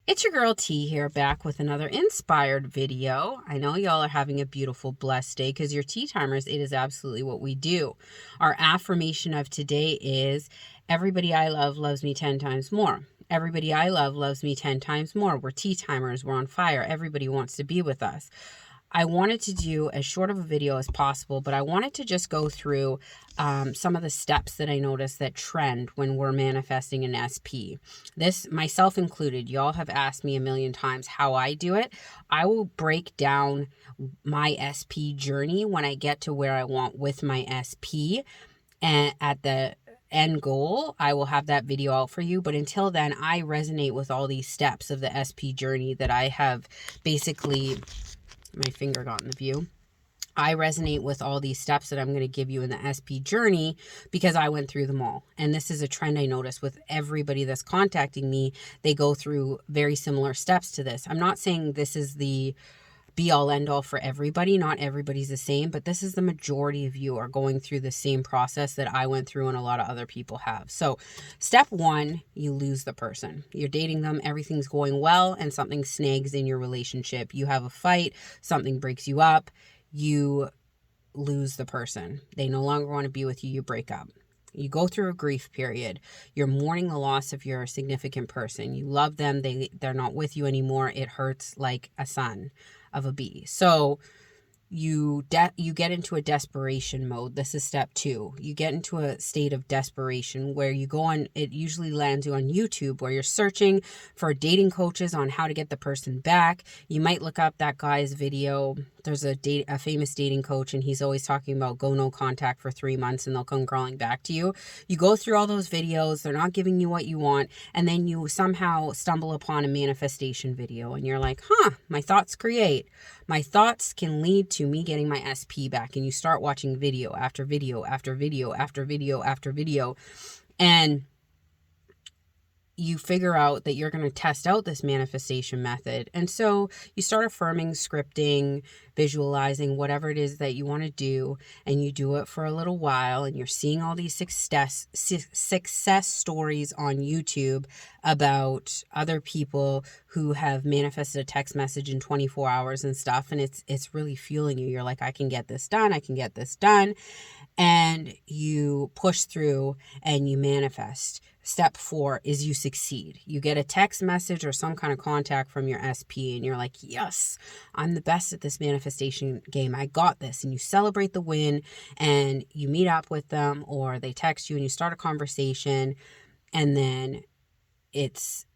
It's your girl T here, back with another inspired video. I know y'all are having a beautiful, blessed day because you're tea timers. It is absolutely what we do. Our affirmation of today is everybody I love loves me 10 times more. Everybody I love loves me 10 times more. We're tea timers. We're on fire. Everybody wants to be with us. I wanted to do as short of a video as possible, but I wanted to just go through some of the steps that I noticed that trend when we're manifesting an SP. This, myself included, y'all have asked me a million times how I do it. I will break down my SP journey when I get to where I want with my SP, and at the end goal, I will have that video out for you. But until then, I resonate with all these steps of the SP journey that I have basically, my finger got in the view. I resonate with all these steps that I'm going to give you in the SP journey because I went through them all. And this is a trend I notice with everybody that's contacting me. They go through very similar steps to this. I'm not saying this is the be all end all for everybody. Not everybody's the same, but this is the majority of you are going through the same process that I went through and a lot of other people have. So step one, you lose the person. You're dating them, everything's going well, and something snags in your relationship. You have a fight, something breaks you up, you lose the person. They no longer want to be with you, you break up. You go through a grief period. You're mourning the loss of your significant person. You love them, they're not with you anymore. It hurts like a son of a bee. So you get into a desperation mode. This is step two. You get into a state of desperation where you go on, it usually lands you on YouTube, where you're searching for dating coaches on how to get the person back. You might look up that guy's video. There's a famous dating coach, and he's always talking about go no contact for 3 months and they'll come crawling back to you. You go through all those videos, they're not giving you what you want, and then you somehow stumble upon a manifestation video and you're like, my thoughts create. My thoughts can lead to me getting my SP back. And you start watching video after video after video after video after video, and you figure out that you're going to test out this manifestation method. And so you start affirming, scripting, visualizing, whatever it is that you want to do. And you do it for a little while, and you're seeing all these success stories on YouTube about other people who have manifested a text message in 24 hours and stuff. And it's really fueling you. You're like, I can get this done. I can get this done. And you push through and you manifest. Step 4 is you succeed. You get a text message or some kind of contact from your SP, and you're like, yes, I'm the best at this manifestation game. I got this. And you celebrate the win, and you meet up with them, or they text you and you start a conversation, and then it's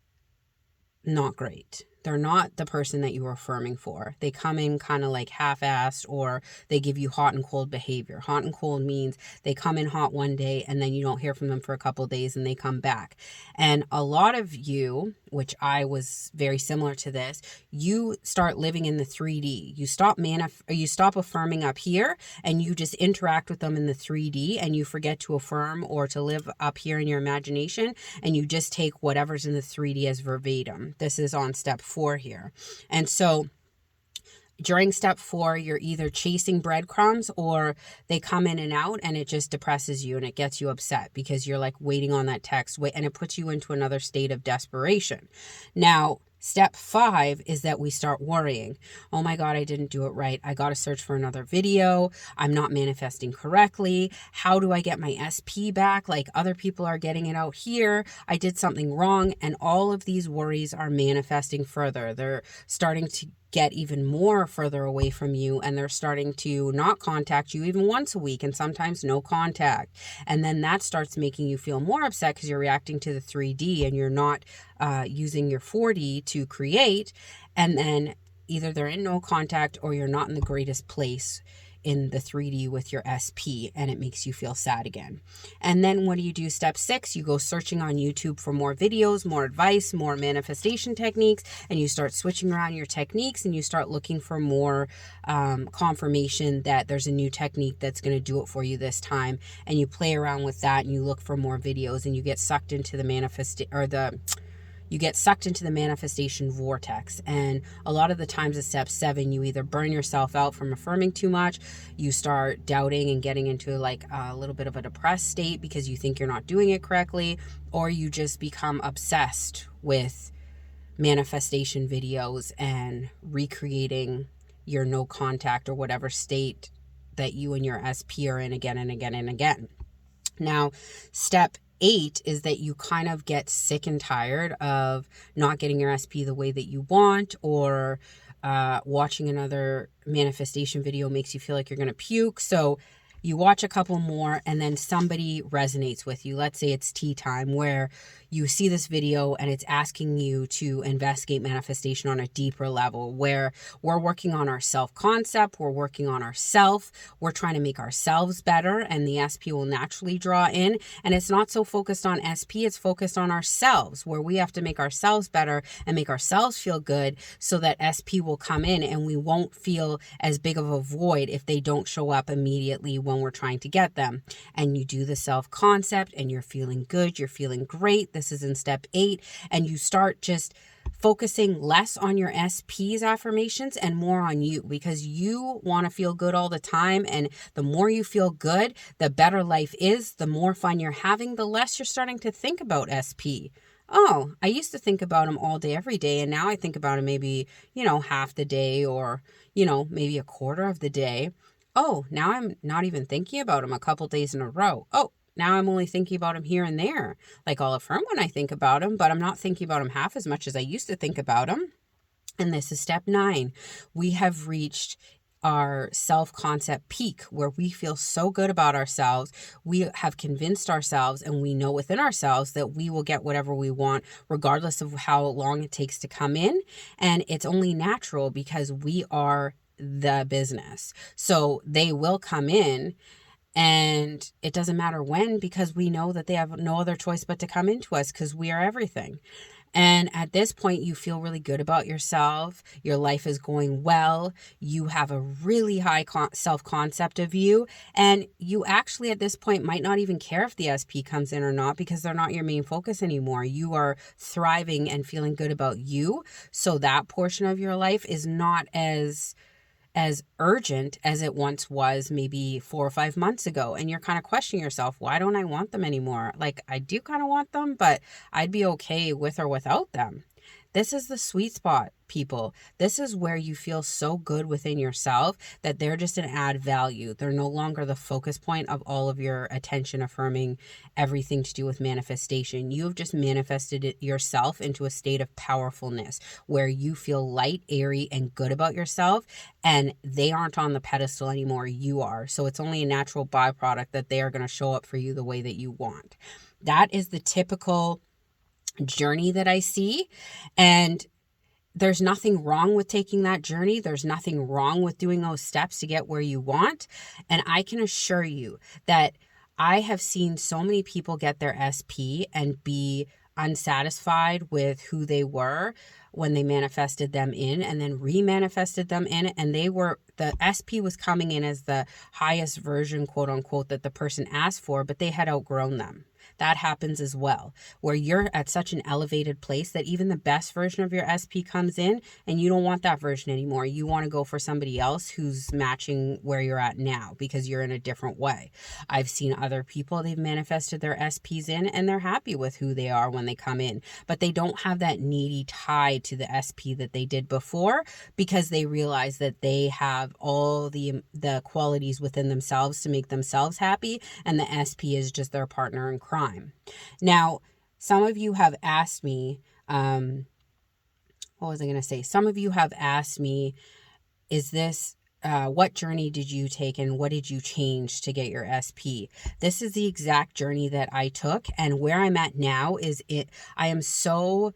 not great. They're not the person that you were affirming for. They come in kind of like half-assed, or they give you hot and cold behavior. Hot and cold means they come in hot one day and then you don't hear from them for a couple of days and they come back. And a lot of you, which I was very similar to this, you start living in the 3D. You stop affirming up here, and you just interact with them in the 3D, and you forget to affirm or to live up here in your imagination, and you just take whatever's in the 3D as verbatim. This is on step 4 here. And so during step 4, you're either chasing breadcrumbs, or they come in and out, and it just depresses you and it gets you upset because you're like waiting on that text, and it puts you into another state of desperation. Now, step 5 is that we start worrying. Oh my God, I didn't do it right. I got to search for another video. I'm not manifesting correctly. How do I get my SP back? Like other people are getting it out here. I did something wrong. And all of these worries are manifesting further. They're starting to get even more further away from you, and they're starting to not contact you even once a week, and sometimes no contact. And then that starts making you feel more upset because you're reacting to the 3D and you're not using your 4D to create. And then either they're in no contact, or you're not in the greatest place in the 3D with your SP, and it makes you feel sad again. And then what do you do? Step 6, you go searching on YouTube for more videos, more advice, more manifestation techniques, and you start switching around your techniques, and you start looking for more confirmation that there's a new technique that's going to do it for you this time. And you play around with that, and you look for more videos, and you get sucked into the manifestation vortex. And a lot of the times at step 7, you either burn yourself out from affirming too much, you start doubting and getting into like a little bit of a depressed state because you think you're not doing it correctly, or you just become obsessed with manifestation videos and recreating your no contact or whatever state that you and your SP are in again and again and again. Now, step 8 is that you kind of get sick and tired of not getting your SP the way that you want, or watching another manifestation video makes you feel like you're going to puke. So you watch a couple more and then somebody resonates with you. Let's say it's tea time, where you see this video and it's asking you to investigate manifestation on a deeper level, where we're working on our self-concept, we're working on ourself, we're trying to make ourselves better, and the SP will naturally draw in. And it's not so focused on SP, it's focused on ourselves, where we have to make ourselves better and make ourselves feel good so that SP will come in and we won't feel as big of a void if they don't show up immediately when we're trying to get them. And you do the self-concept and you're feeling good, you're feeling great. This is in step 8. And you start just focusing less on your SP's affirmations and more on you, because you want to feel good all the time. And the more you feel good, the better life is, the more fun you're having, the less you're starting to think about SP. Oh, I used to think about him all day, every day. And now I think about him maybe, half the day, or, maybe a quarter of the day. Oh, now I'm not even thinking about him a couple days in a row. Oh, now I'm only thinking about him here and there. Like, I'll affirm when I think about him, but I'm not thinking about him half as much as I used to think about him. And this is step 9. We have reached our self-concept peak, where we feel so good about ourselves. We have convinced ourselves, and we know within ourselves that we will get whatever we want, regardless of how long it takes to come in. And it's only natural, because we are the business. So they will come in, and it doesn't matter when, because we know that they have no other choice but to come into us, because we are everything. And at this point, you feel really good about yourself. Your life is going well. You have a really high self-concept of you. And you actually, at this point, might not even care if the SP comes in or not, because they're not your main focus anymore. You are thriving and feeling good about you. So that portion of your life is not as urgent as it once was, maybe 4 or 5 months ago. And you're kind of questioning yourself, why don't I want them anymore? Like, I do kind of want them, but I'd be okay with or without them. This is the sweet spot, people. This is where you feel so good within yourself that they're just an add value. They're no longer the focus point of all of your attention affirming everything to do with manifestation. You have just manifested it yourself into a state of powerfulness, where you feel light, airy, and good about yourself, and they aren't on the pedestal anymore. You are. So it's only a natural byproduct that they are going to show up for you the way that you want. That is the typical journey that I see. And there's nothing wrong with taking that journey. There's nothing wrong with doing those steps to get where you want. And I can assure you that I have seen so many people get their SP and be unsatisfied with who they were when they manifested them in, and then remanifested them in, and the SP was coming in as the highest version, quote unquote, that the person asked for, but they had outgrown them. That happens as well, where you're at such an elevated place that even the best version of your SP comes in and you don't want that version anymore. You want to go for somebody else who's matching where you're at now, because you're in a different way. I've seen other people, they've manifested their SPs in and they're happy with who they are when they come in, but they don't have that needy tie to the SP that they did before, because they realize that they have all the qualities within themselves to make themselves happy, and the SP is just their partner in crime. Now, some of you have asked me, what was I going to say? Some of you have asked me, is this, what journey did you take and what did you change to get your SP? This is the exact journey that I took, and where I'm at now is I am so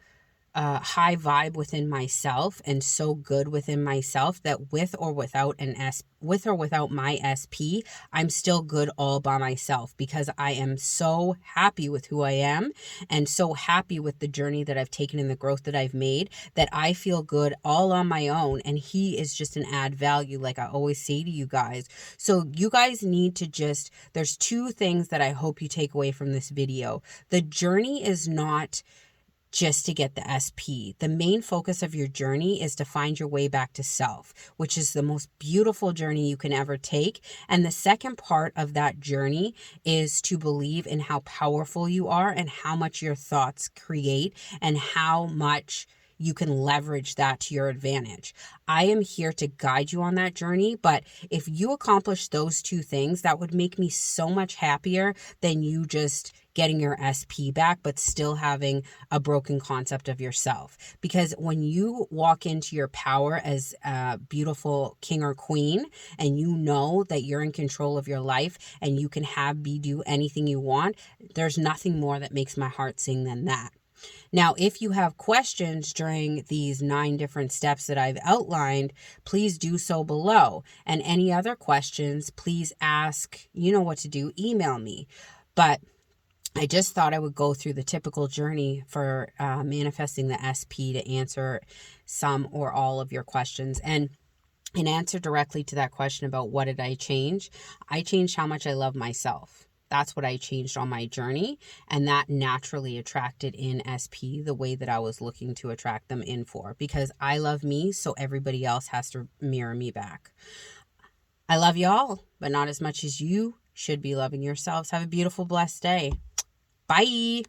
high vibe within myself and so good within myself that with or without my SP, I'm still good all by myself, because I am so happy with who I am and so happy with the journey that I've taken and the growth that I've made, that I feel good all on my own, and he is just an add value, like I always say to you guys. So you guys need to there's 2 things that I hope you take away from this video. The journey is not just to get the SP. The main focus of your journey is to find your way back to self, which is the most beautiful journey you can ever take. And the second part of that journey is to believe in how powerful you are and how much your thoughts create and how much you can leverage that to your advantage. I am here to guide you on that journey, but if you accomplish those two things, that would make me so much happier than you just getting your SP back, but still having a broken concept of yourself. Because when you walk into your power as a beautiful king or queen, and you know that you're in control of your life and you can do anything you want, there's nothing more that makes my heart sing than that. Now, if you have questions during these 9 different steps that I've outlined, please do so below. And any other questions, please ask. You know what to do. Email me. But I just thought I would go through the typical journey for manifesting the SP to answer some or all of your questions. And in answer directly to that question about what did I change, I changed how much I love myself. That's what I changed on my journey. And that naturally attracted in SP the way that I was looking to attract them in for. Because I love me, so everybody else has to mirror me back. I love y'all, but not as much as you should be loving yourselves. Have a beautiful, blessed day. Bye.